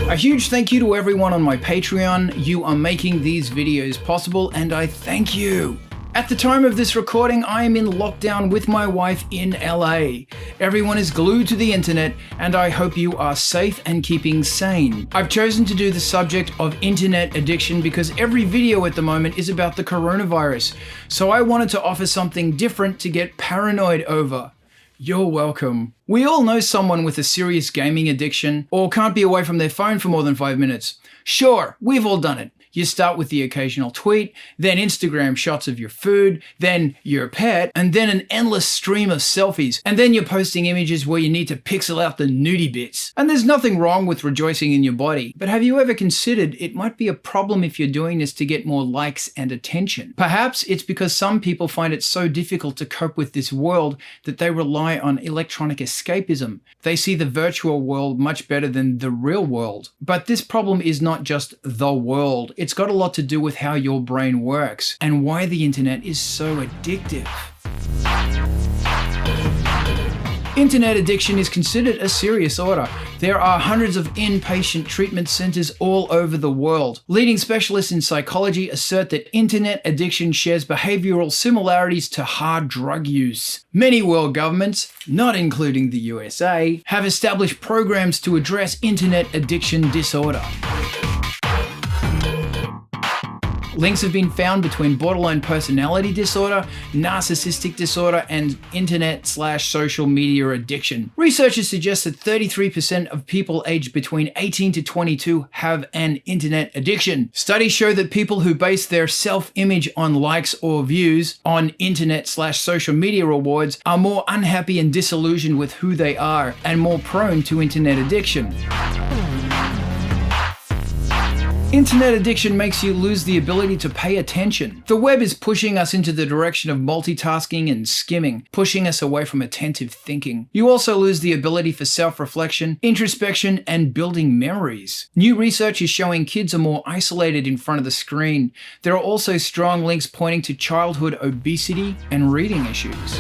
A huge thank you to everyone on my Patreon. You are making these videos possible, and I thank you. At the time of this recording, I am in lockdown with my wife in LA. Everyone is glued to the internet, and I hope you are safe and keeping sane. I've chosen to do the subject of internet addiction because every video at the moment is about the coronavirus, so I wanted to offer something different to get paranoid over. You're welcome. We all know someone with a serious gaming addiction or can't be away from their phone for more than 5 minutes. Sure, we've all done it. You start with the occasional tweet, then Instagram shots of your food, then your pet, and then an endless stream of selfies, and then you're posting images where you need to pixel out the nudie bits. And there's nothing wrong with rejoicing in your body, but have you ever considered it might be a problem if you're doing this to get more likes and attention? Perhaps it's because some people find it so difficult to cope with this world that they rely on electronic escapism. They see the virtual world much better than the real world. But this problem is not just the world. It's got a lot to do with how your brain works and why the internet is so addictive. Internet addiction is considered a serious order. There are hundreds of inpatient treatment centers all over the world. Leading specialists in psychology assert that internet addiction shares behavioral similarities to hard drug use. Many world governments, not including the USA, have established programs to address internet addiction disorder. Links have been found between borderline personality disorder, narcissistic disorder, and internet/social media addiction. Researchers suggest that 33% of people aged between 18 to 22 have an internet addiction. Studies show that people who base their self-image on likes or views on internet/social media rewards are more unhappy and disillusioned with who they are and more prone to internet addiction. Internet addiction makes you lose the ability to pay attention. The web is pushing us into the direction of multitasking and skimming, pushing us away from attentive thinking. You also lose the ability for self-reflection, introspection, and building memories. New research is showing kids are more isolated in front of the screen. There are also strong links pointing to childhood obesity and reading issues.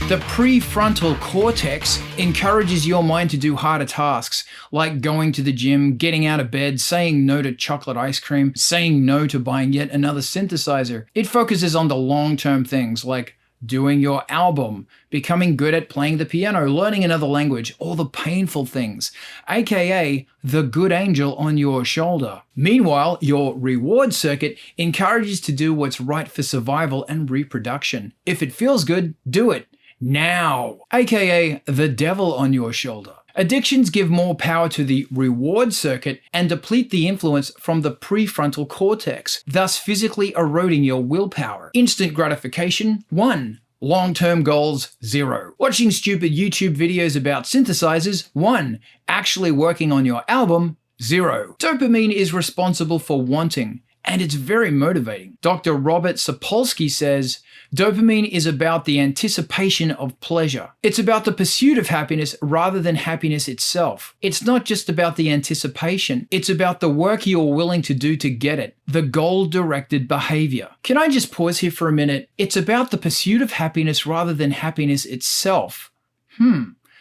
The prefrontal cortex encourages your mind to do harder tasks, like going to the gym, getting out of bed, saying no to chocolate ice cream, saying no to buying yet another synthesizer. It focuses on the long-term things, like doing your album, becoming good at playing the piano, learning another language, all the painful things, aka the good angel on your shoulder. Meanwhile, your reward circuit encourages to do what's right for survival and reproduction. If it feels good, do it. Now, aka the devil on your shoulder. Addictions give more power to the reward circuit and deplete the influence from the prefrontal cortex, thus physically eroding your willpower. Instant gratification, 1. Long-term goals, 0. Watching stupid YouTube videos about synthesizers, 1. Actually working on your album, 0. Dopamine is responsible for wanting, and it's very motivating. Dr. Robert Sapolsky says, dopamine is about the anticipation of pleasure. It's about the pursuit of happiness rather than happiness itself. It's not just about the anticipation, it's about the work you're willing to do to get it, the goal-directed behavior. Can I just pause here for a minute? It's about the pursuit of happiness rather than happiness itself.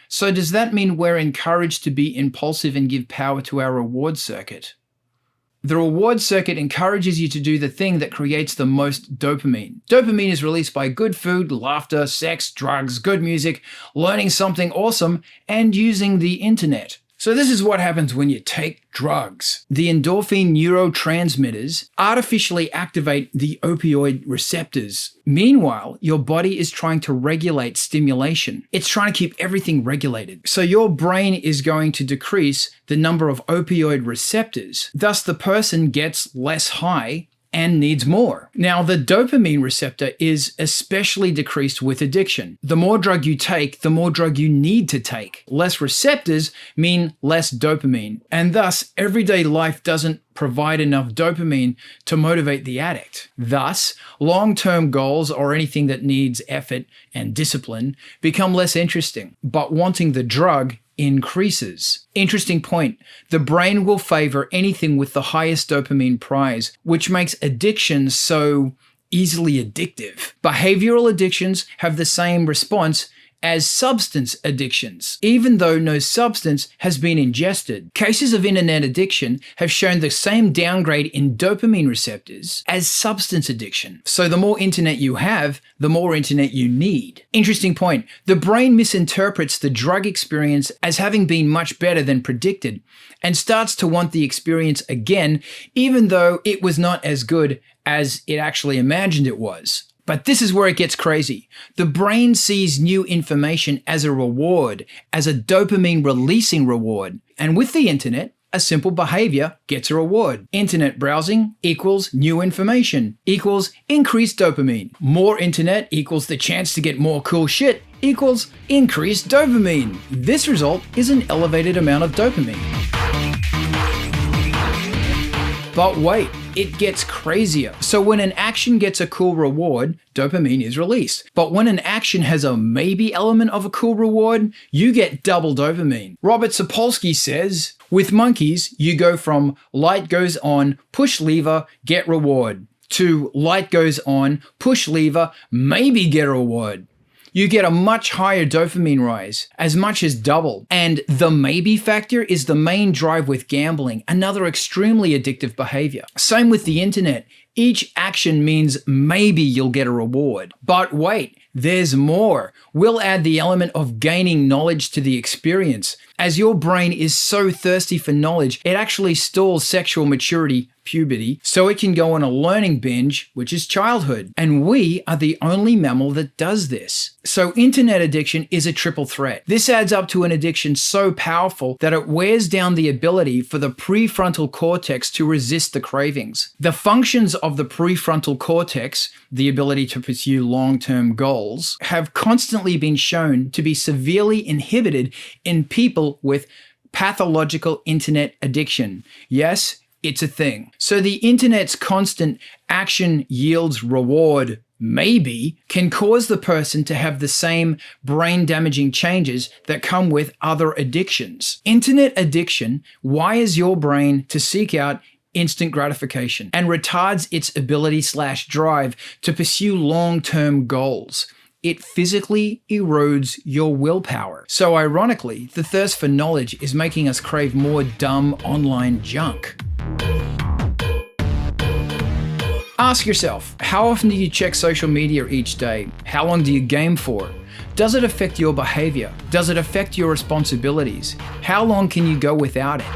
So does that mean we're encouraged to be impulsive and give power to our reward circuit? The reward circuit encourages you to do the thing that creates the most dopamine. Dopamine is released by good food, laughter, sex, drugs, good music, learning something awesome, and using the internet. So this is what happens when you take drugs. The endorphin neurotransmitters artificially activate the opioid receptors. Meanwhile, your body is trying to regulate stimulation. It's trying to keep everything regulated. So your brain is going to decrease the number of opioid receptors. Thus, the person gets less high and needs more. Now, the dopamine receptor is especially decreased with addiction. The more drug you take, the more drug you need to take. Less receptors mean less dopamine, and thus everyday life doesn't provide enough dopamine to motivate the addict. Thus, long-term goals or anything that needs effort and discipline become less interesting, but wanting the drug increases. Interesting point. The brain will favor anything with the highest dopamine prize, which makes addiction so easily addictive. Behavioral addictions have the same response as substance addictions, even though no substance has been ingested. Cases of internet addiction have shown the same downgrade in dopamine receptors as substance addiction. So the more internet you have, the more internet you need. Interesting point. The brain misinterprets the drug experience as having been much better than predicted and starts to want the experience again, even though it was not as good as it actually imagined it was. But this is where it gets crazy. The brain sees new information as a reward, as a dopamine releasing reward. And with the internet, a simple behavior gets a reward. Internet browsing equals new information, equals increased dopamine. More internet equals the chance to get more cool shit, equals increased dopamine. This result is an elevated amount of dopamine. But wait, it gets crazier. So when an action gets a cool reward, dopamine is released. But when an action has a maybe element of a cool reward, you get double dopamine. Robert Sapolsky says, with monkeys, you go from light goes on, push lever, get reward, to light goes on, push lever, maybe get a reward. You get a much higher dopamine rise, as much as double. And the maybe factor is the main drive with gambling, another extremely addictive behavior. Same with the internet. Each action means maybe you'll get a reward. But wait, there's more. We'll add the element of gaining knowledge to the experience. As your brain is so thirsty for knowledge, it actually stalls sexual maturity, puberty, so it can go on a learning binge, which is childhood. And we are the only mammal that does this. So internet addiction is a triple threat. This adds up to an addiction so powerful that it wears down the ability for the prefrontal cortex to resist the cravings. The functions of the prefrontal cortex, the ability to pursue long-term goals, have constantly been shown to be severely inhibited in people with pathological internet addiction. Yes, it's a thing. So the internet's constant action yields reward maybe can cause the person to have the same brain-damaging changes that come with other addictions. Internet addiction wires your brain to seek out instant gratification and retards its ability/drive to pursue long-term goals. It physically erodes your willpower. So ironically, the thirst for knowledge is making us crave more dumb online junk. Ask yourself, how often do you check social media each day? How long do you game for? Does it affect your behavior? Does it affect your responsibilities? How long can you go without it?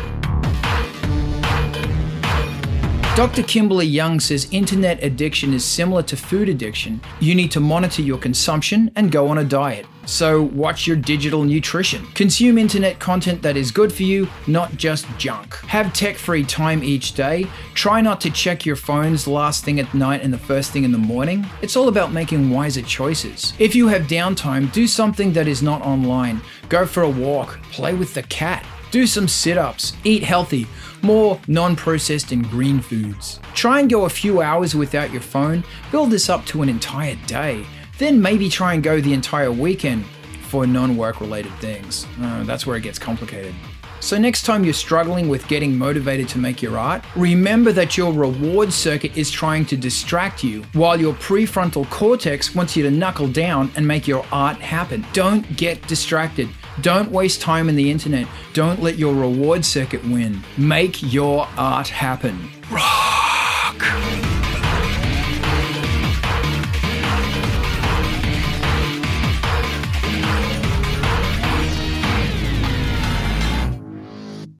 Dr. Kimberly Young says internet addiction is similar to food addiction. You need to monitor your consumption and go on a diet. So watch your digital nutrition. Consume internet content that is good for you, not just junk. Have tech-free time each day. Try not to check your phones last thing at night and the first thing in the morning. It's all about making wiser choices. If you have downtime, do something that is not online. Go for a walk, play with the cat. Do some sit-ups, eat healthy, more non-processed and green foods. Try and go a few hours without your phone, build this up to an entire day. Then maybe try and go the entire weekend for non-work related things. That's where it gets complicated. So next time you're struggling with getting motivated to make your art, remember that your reward circuit is trying to distract you, while your prefrontal cortex wants you to knuckle down and make your art happen. Don't get distracted. Don't waste time in the internet. Don't let your reward circuit win. Make your art happen.